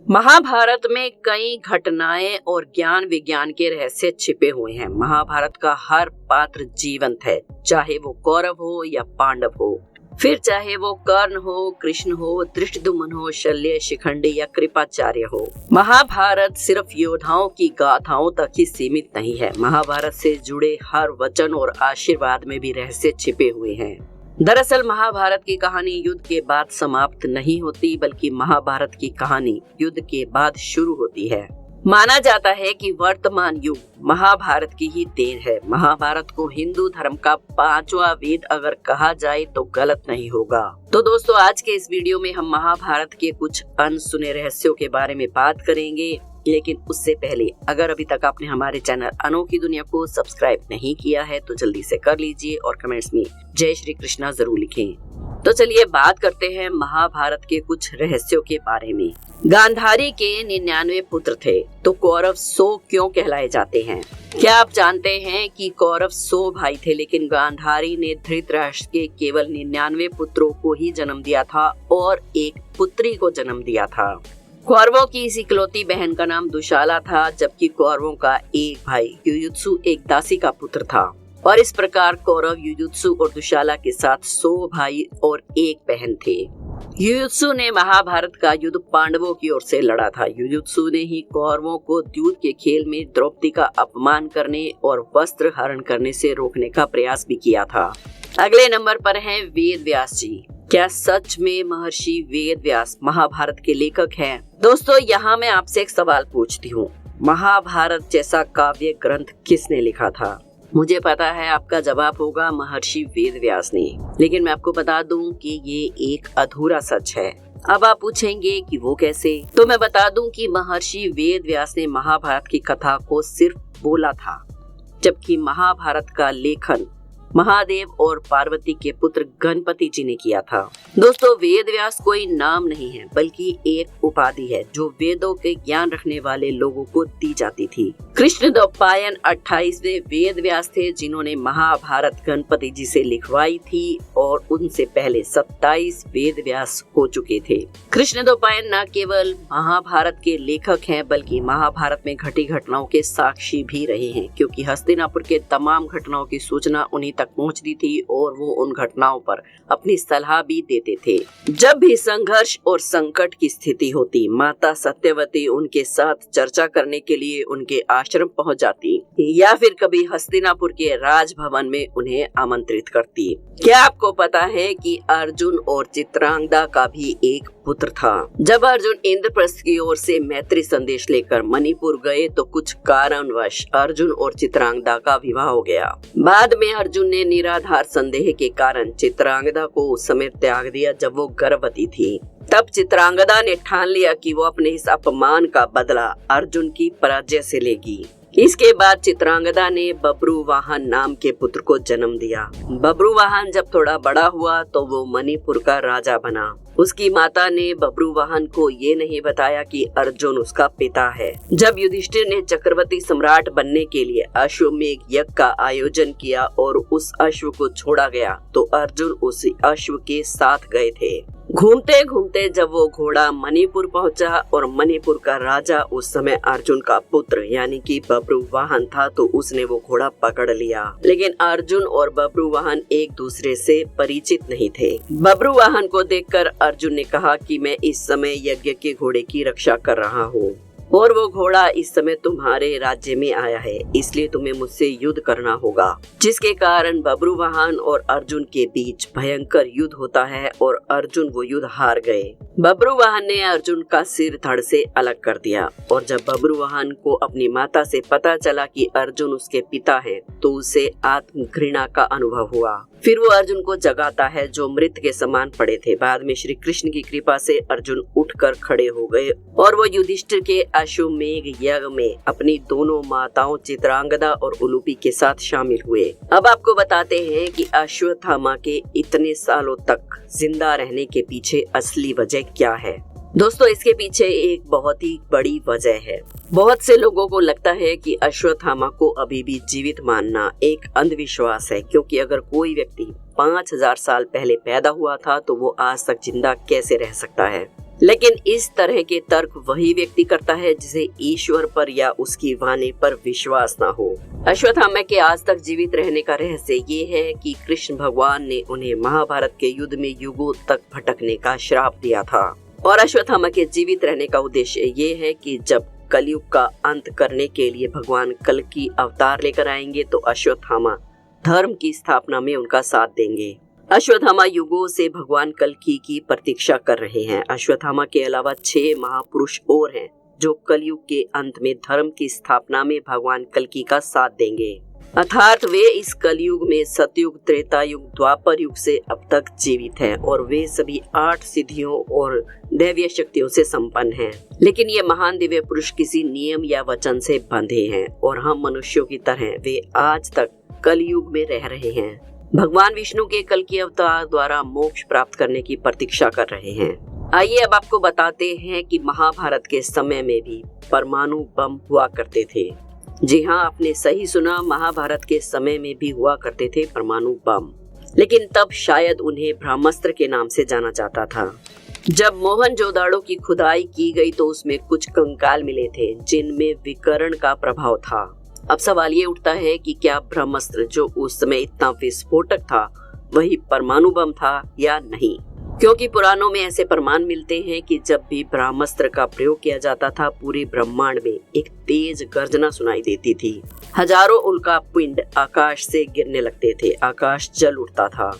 महाभारत में कई घटनाएं और ज्ञान विज्ञान के रहस्य छिपे हुए हैं। महाभारत का हर पात्र जीवंत है, चाहे वो कौरव हो या पांडव हो, फिर चाहे वो कर्ण हो, कृष्ण हो, धृष्टद्युम्न हो, शल्य, शिखंडी या कृपाचार्य हो। महाभारत सिर्फ योद्धाओं की गाथाओं तक ही सीमित नहीं है। महाभारत से जुड़े हर वचन और आशीर्वाद में भी रहस्य छिपे हुए हैं। दरअसल महाभारत की कहानी युद्ध के बाद समाप्त नहीं होती, बल्कि महाभारत की कहानी युद्ध के बाद शुरू होती है। माना जाता है कि वर्तमान युग महाभारत की ही देन है। महाभारत को हिंदू धर्म का 5वां वेद अगर कहा जाए तो गलत नहीं होगा। तो दोस्तों, आज के इस वीडियो में हम महाभारत के कुछ अनसुने रहस्यों के बारे में बात करेंगे। लेकिन उससे पहले अगर अभी तक आपने हमारे चैनल अनोखी दुनिया को सब्सक्राइब नहीं किया है तो जल्दी से कर लीजिए और कमेंट्स में जय श्री कृष्णा जरूर लिखें। तो चलिए बात करते हैं महाभारत के कुछ रहस्यों के बारे में। गांधारी के 99 पुत्र थे, तो कौरव 100 क्यों कहलाए जाते हैं? क्या आप जानते हैं कि कौरव 100 भाई थे, लेकिन गांधारी ने धृतराष्ट्र के केवल 99 पुत्रों को ही जन्म दिया था और एक पुत्री को जन्म दिया था। कौरवों की इस इकलौती बहन का नाम दुशाला था, जबकि कौरवों का एक भाई युयुत्सु एक दासी का पुत्र था। और इस प्रकार कौरव युयुत्सु और दुशाला के साथ 100 भाई और एक बहन थे। युयुत्सु ने महाभारत का युद्ध पांडवों की ओर से लड़ा था। युयुत्सु ने ही कौरवों को द्यूत के खेल में द्रौपदी का अपमान करने और वस्त्र हरण करने से रोकने का प्रयास भी किया था। अगले नंबर पर हैं वेद व्यास जी। क्या सच में महर्षि वेद व्यास महाभारत के लेखक हैं? दोस्तों, यहाँ मैं आपसे एक सवाल पूछती हूँ, महाभारत जैसा काव्य ग्रंथ किसने लिखा था? मुझे पता है आपका जवाब होगा महर्षि वेद व्यास ने, लेकिन मैं आपको बता दूं कि ये एक अधूरा सच है। अब आप पूछेंगे कि वो कैसे? तो मैं बता दूं कि महर्षि वेद व्यास ने महाभारत की कथा को सिर्फ बोला था, जबकि महाभारत का लेखन महादेव और पार्वती के पुत्र गणपति जी ने किया था। दोस्तों, वेद व्यास कोई नाम नहीं है, बल्कि एक उपाधि है जो वेदों के ज्ञान रखने वाले लोगों को दी जाती थी। कृष्णद्वैपायन 28वें वेद व्यास थे, जिन्होंने महाभारत गणपति जी से लिखवाई थी और उनसे पहले 27 वेद व्यास हो चुके थे। कृष्णद्वैपायन न केवल महाभारत के लेखक हैं, बल्कि महाभारत में घटी घटनाओं के साक्षी भी रहे हैं, क्योंकि हस्तिनापुर के तमाम घटनाओं की सूचना उन्हीं तक पहुंचती थी और वो उन घटनाओं पर अपनी सलाह भी देते थे। जब भी संघर्ष और संकट की स्थिति होती, माता सत्यवती उनके साथ चर्चा करने के लिए उनके आश्रम पहुंच जाती, या फिर कभी हस्तिनापुर के राजभवन में उन्हें आमंत्रित करती। क्या आपको पता है कि अर्जुन और चित्रांगदा का भी एक पुत्र था? जब अर्जुन इंद्रप्रस्थ की ओर से मैत्री संदेश लेकर मणिपुर गए तो कुछ कारणवश अर्जुन और चित्रांगदा का विवाह हो गया। बाद में अर्जुन ने निराधार संदेह के कारण चित्रांगदा को उस समय त्याग दिया जब वो गर्भवती थी। तब चित्रांगदा ने ठान लिया कि वो अपने इस अपमान का बदला अर्जुन की पराजय से लेगी। इसके बाद चित्रांगदा ने बब्रुवाहन नाम के पुत्र को जन्म दिया। बब्रुवाहन जब थोड़ा बड़ा हुआ तो वो मणिपुर का राजा बना। उसकी माता ने बब्रुवाहन को ये नहीं बताया कि अर्जुन उसका पिता है। जब युधिष्ठिर ने चक्रवर्ती सम्राट बनने के लिए अश्वमेघ यज्ञ का आयोजन किया और उस अश्व को छोड़ा गया, तो अर्जुन उस अश्व के साथ गए थे। घूमते घूमते जब वो घोड़ा मणिपुर पहुंचा और मणिपुर का राजा उस समय अर्जुन का पुत्र यानी कि बब्रुवाहन था, तो उसने वो घोड़ा पकड़ लिया। लेकिन अर्जुन और बब्रुवाहन एक दूसरे से परिचित नहीं थे। बब्रुवाहन को देखकर अर्जुन ने कहा कि मैं इस समय यज्ञ के घोड़े की रक्षा कर रहा हूँ और वो घोड़ा इस समय तुम्हारे राज्य में आया है, इसलिए तुम्हें मुझसे युद्ध करना होगा। जिसके कारण बब्रुवाहन और अर्जुन के बीच भयंकर युद्ध होता है और अर्जुन वो युद्ध हार गए। बब्रुवाहन ने अर्जुन का सिर धड़ से अलग कर दिया और जब बब्रुवाहन को अपनी माता से पता चला कि अर्जुन उसके पिता है, तो उसे आत्म घृणा का अनुभव हुआ। फिर वो अर्जुन को जगाता है जो मृत के समान पड़े थे। बाद में श्री कृष्ण की कृपा से अर्जुन उठकर खड़े हो गए और वो युधिष्ठिर के अश्वमेघ यज्ञ में अपनी दोनों माताओं चित्रांगदा और उलूपी के साथ शामिल हुए। अब आपको बताते हैं कि अश्वत्थामा के इतने सालों तक जिंदा रहने के पीछे असली वजह क्या है। दोस्तों, इसके पीछे एक बहुत ही बड़ी वजह है। बहुत से लोगों को लगता है कि अश्वत्थामा को अभी भी जीवित मानना एक अंधविश्वास है, क्योंकि अगर कोई व्यक्ति 5000 साल पहले पैदा हुआ था तो वो आज तक जिंदा कैसे रह सकता है। लेकिन इस तरह के तर्क वही व्यक्ति करता है जिसे ईश्वर पर या उसकी वाणी पर विश्वास ना हो। अश्वत्थामा के आज तक जीवित रहने का रहस्य ये है कि कृष्ण भगवान ने उन्हें महाभारत के युद्ध में युगों तक भटकने का श्राप दिया था, और अश्वत्थामा के जीवित रहने का उद्देश्य ये है कि जब कलयुग का अंत करने के लिए भगवान कल्कि अवतार लेकर आएंगे तो अश्वत्थामा धर्म की स्थापना में उनका साथ देंगे। अश्वत्थामा युगों से भगवान कल्कि की प्रतीक्षा कर रहे हैं। अश्वत्थामा के अलावा 6 महापुरुष और हैं जो कलयुग के अंत में धर्म की स्थापना में भगवान कल्कि का साथ देंगे, अर्थात वे इस कलयुग में सतयुग, त्रेता युग, द्वापर युग से अब तक जीवित हैं और वे सभी 8 सिद्धियों और दैवीय शक्तियों से संपन्न हैं। लेकिन ये महान दिव्य पुरुष किसी नियम या वचन से बंधे हैं और हम मनुष्यों की तरह वे आज तक कलयुग में रह रहे हैं। भगवान विष्णु के कल्कि अवतार द्वारा मोक्ष प्राप्त करने की प्रतीक्षा कर रहे हैं। आइए अब आपको बताते हैं कि महाभारत के समय में भी परमाणु बम हुआ करते थे। जी हाँ, आपने सही सुना, महाभारत के समय में भी हुआ करते थे परमाणु बम, लेकिन तब शायद उन्हें ब्रह्मास्त्र के नाम से जाना जाता था। जब मोहनजोदाड़ो की खुदाई की गई तो उसमें कुछ कंकाल मिले थे जिनमें विकर्ण का प्रभाव था। अब सवाल ये उठता है कि क्या ब्रह्मास्त्र जो उस समय इतना विस्फोटक था वही परमाणु बम था या नहीं, क्योंकि पुराणों में ऐसे प्रमाण मिलते हैं कि जब भी ब्रह्मास्त्र का प्रयोग किया जाता था पूरे ब्रह्मांड में एक तेज गर्जना सुनाई देती थी। हजारों उल्का पिंड आकाश से गिरने लगते थे, आकाश जल उठता था,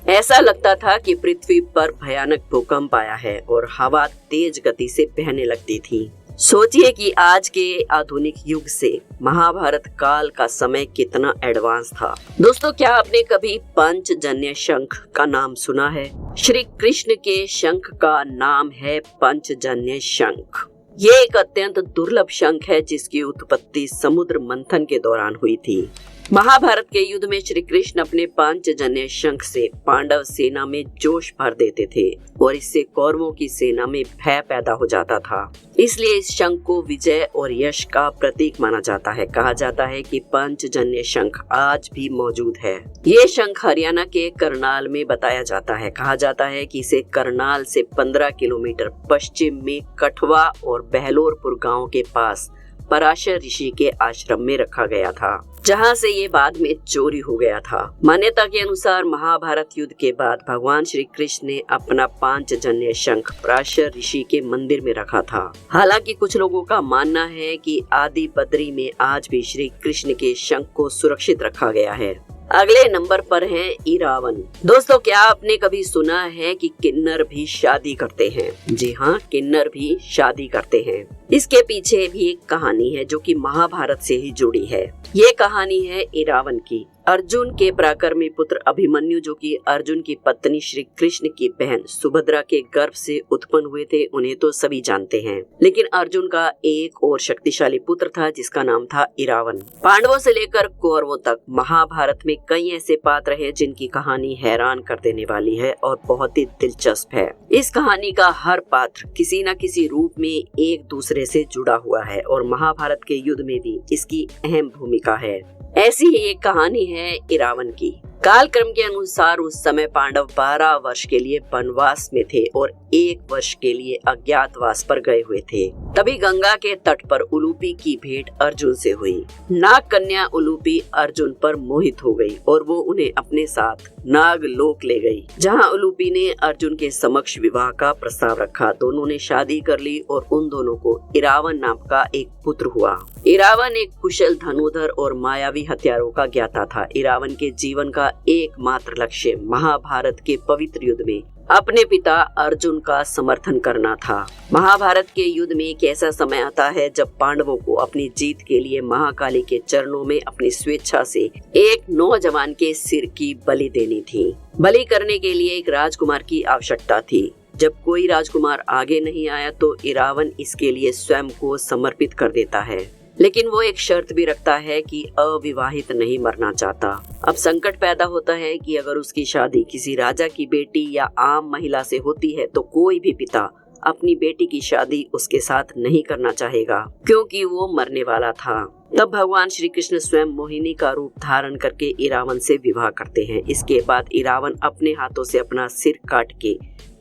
ऐसा लगता था कि पृथ्वी पर भयानक भूकंप आया है और हवा तेज गति से बहने लगती थी। सोचिए कि आज के आधुनिक युग से महाभारत काल का समय कितना एडवांस था। दोस्तों, क्या आपने कभी पंचजन्य शंख का नाम सुना है? श्री कृष्ण के शंख का नाम है पंचजन्य शंख। ये एक अत्यंत दुर्लभ शंख है जिसकी उत्पत्ति समुद्र मंथन के दौरान हुई थी। महाभारत के युद्ध में श्री कृष्ण अपने पांचजन्य शंख से पांडव सेना में जोश भर देते थे और इससे कौरवों की सेना में भय पैदा हो जाता था। इसलिए इस शंख को विजय और यश का प्रतीक माना जाता है। कहा जाता है कि पंचजन्य शंख आज भी मौजूद है। ये शंख हरियाणा के करनाल में बताया जाता है। कहा जाता है कि इसे करनाल से 15 किलोमीटर पश्चिम में कठवा और बहलोरपुर गाँव के पास पराशर ऋषि के आश्रम में रखा गया था, जहां से ये बाद में चोरी हो गया था। मान्यता के अनुसार महाभारत युद्ध के बाद भगवान श्री कृष्ण ने अपना पांचजन्य शंख पराशर ऋषि के मंदिर में रखा था। हालांकि कुछ लोगों का मानना है कि आदि बद्री में आज भी श्री कृष्ण के शंख को सुरक्षित रखा गया है। अगले नंबर पर है इरावन। दोस्तों, क्या आपने कभी सुना है कि किन्नर भी शादी करते हैं? जी हाँ, किन्नर भी शादी करते हैं। इसके पीछे भी एक कहानी है जो कि महाभारत से ही जुड़ी है। ये कहानी है इरावन की। अर्जुन के पराक्रमी पुत्र अभिमन्यु, जो कि अर्जुन की पत्नी श्री कृष्ण की बहन सुभद्रा के गर्भ से उत्पन्न हुए थे, उन्हें तो सभी जानते हैं। लेकिन अर्जुन का एक और शक्तिशाली पुत्र था जिसका नाम था इरावन। पांडवों से लेकर कौरवों तक महाभारत में कई ऐसे पात्र हैं जिनकी कहानी हैरान कर देने वाली है और बहुत ही दिलचस्प है। इस कहानी का हर पात्र किसी न किसी रूप में एक दूसरे से जुड़ा हुआ है और महाभारत के युद्ध में भी इसकी अहम भूमिका है। ऐसी ही एक कहानी है इरावन की। कालक्रम के अनुसार उस समय पांडव 12 वर्ष के लिए वनवास में थे और 1 वर्ष के लिए अज्ञातवास पर गए हुए थे। तभी गंगा के तट पर उलूपी की भेंट अर्जुन से हुई। नाग कन्या उलूपी अर्जुन पर मोहित हो गई और वो उन्हें अपने साथ नाग लोक ले गई, जहां उलूपी ने अर्जुन के समक्ष विवाह का प्रस्ताव रखा। दोनों ने शादी कर ली और उन दोनों को इरावन नाम का एक पुत्र हुआ। इरावन एक कुशल धनुधर और मायावी हथियारों का ज्ञाता था। इरावन के जीवन का एकमात्र लक्ष्य महाभारत के पवित्र युद्ध में अपने पिता अर्जुन का समर्थन करना था। महाभारत के युद्ध में एक ऐसा समय आता है जब पांडवों को अपनी जीत के लिए महाकाली के चरणों में अपनी स्वेच्छा से एक नौजवान के सिर की बलि देनी थी। बलि करने के लिए एक राजकुमार की आवश्यकता थी। जब कोई राजकुमार आगे नहीं आया तो इरावन इसके लिए स्वयं को समर्पित कर देता है, लेकिन वो एक शर्त भी रखता है कि अविवाहित नहीं मरना चाहता। अब संकट पैदा होता है कि अगर उसकी शादी किसी राजा की बेटी या आम महिला से होती है तो कोई भी पिता अपनी बेटी की शादी उसके साथ नहीं करना चाहेगा, क्योंकि वो मरने वाला था। तब भगवान श्री कृष्ण स्वयं मोहिनी का रूप धारण करके इरावन से विवाह करते हैं। इसके बाद इरावन अपने हाथों से अपना सिर काट के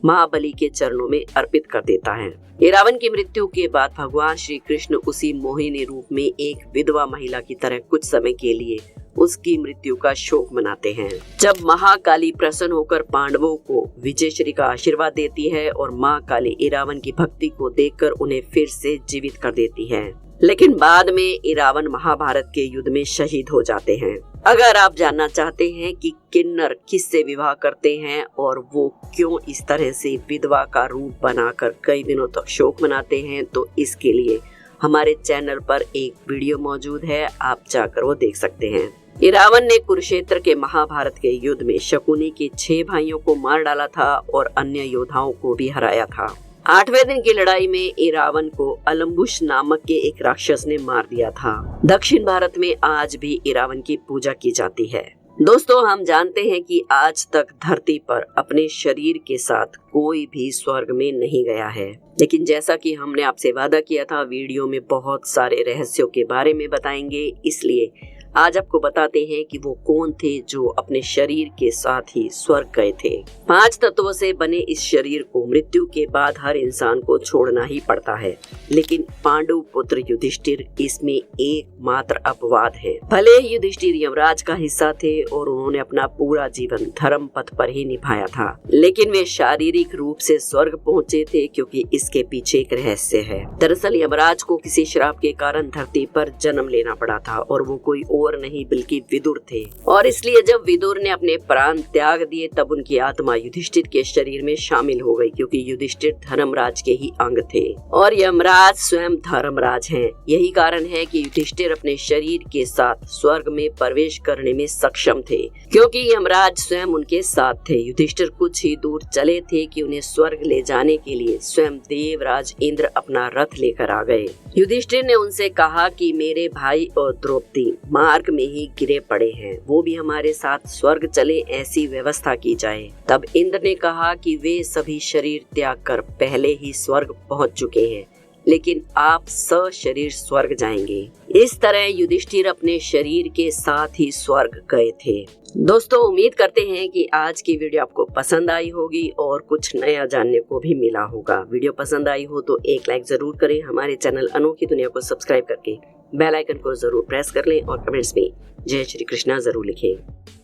महाबली के चरणों में अर्पित कर देता है। इरावन की मृत्यु के बाद भगवान श्री कृष्ण उसी मोहिनी रूप में एक विधवा महिला की तरह कुछ समय के लिए उसकी मृत्यु का शोक मनाते हैं। जब महाकाली प्रसन्न होकर पांडवों को विजयश्री का आशीर्वाद देती है और माँ काली इरावन की भक्ति को देखकर उन्हें फिर से जीवित कर देती है। लेकिन बाद में इरावन महाभारत के युद्ध में शहीद हो जाते हैं। अगर आप जानना चाहते हैं कि किन्नर किससे विवाह करते हैं और वो क्यों इस तरह से विधवा का रूप बनाकर कई दिनों तक शोक मनाते हैं, तो इसके लिए हमारे चैनल पर एक वीडियो मौजूद है, आप जाकर वो देख सकते हैं। इरावन ने कुरुक्षेत्र के महाभारत के युद्ध में शकुनी के 6 भाइयों को मार डाला था और अन्य योद्धाओं को भी हराया था। 8वें दिन की लड़ाई में इरावन को अलम्बुश नामक के एक राक्षस ने मार दिया था। दक्षिण भारत में आज भी इरावन की पूजा की जाती है। दोस्तों, हम जानते हैं कि आज तक धरती पर अपने शरीर के साथ कोई भी स्वर्ग में नहीं गया है, लेकिन जैसा कि हमने आपसे वादा किया था, वीडियो में बहुत सारे रहस्यों के बारे में बताएंगे। इसलिए आज आपको बताते हैं कि वो कौन थे जो अपने शरीर के साथ ही स्वर्ग गए थे। 5 तत्वों से बने इस शरीर को मृत्यु के बाद हर इंसान को छोड़ना ही पड़ता है, लेकिन पांडु पुत्र युधिष्ठिर इसमें एकमात्र अपवाद है। भले ही युधिष्ठिर यमराज का हिस्सा थे और उन्होंने अपना पूरा जीवन धर्म पथ पर ही निभाया था, लेकिन वे शारीरिक रूप से स्वर्ग पहुँचे थे, क्योंकि इसके पीछे एक रहस्य है। दरअसल यमराज को किसी श्राप के कारण धरती पर जन्म लेना पड़ा था और वो कोई और नहीं बल्कि विदुर थे। और इसलिए जब विदुर ने अपने प्राण त्याग दिए तब उनकी आत्मा युधिष्ठिर के शरीर में शामिल हो गई, क्योंकि युधिष्ठिर धर्मराज के ही अंग थे और यमराज स्वयं धर्मराज हैं। यही कारण है कि युधिष्ठिर अपने शरीर के साथ स्वर्ग में प्रवेश करने में सक्षम थे, क्योंकि यमराज स्वयं उनके साथ थे। युधिष्ठिर कुछ ही दूर चले थे कि उन्हें स्वर्ग ले जाने के लिए स्वयं देवराज इंद्र अपना रथ लेकर आ गए। युधिष्ठिर ने उनसे कहा कि मेरे भाई और द्रौपदी मार्ग में ही गिरे पड़े हैं, वो भी हमारे साथ स्वर्ग चले, ऐसी व्यवस्था की जाए। तब इंद्र ने कहा कि वे सभी शरीर त्याग कर पहले ही स्वर्ग पहुंच चुके हैं, लेकिन आप सशरीर स्वर्ग जाएंगे। इस तरह युधिष्ठिर अपने शरीर के साथ ही स्वर्ग गए थे। दोस्तों, उम्मीद करते हैं कि आज की वीडियो आपको पसंद आई होगी और कुछ नया जानने को भी मिला होगा। वीडियो पसंद आई हो तो एक लाइक जरूर करें। हमारे चैनल अनोखी दुनिया को सब्सक्राइब करके बेल आइकन को जरूर प्रेस कर लें और कमेंट्स में जय श्री कृष्णा जरूर लिखें।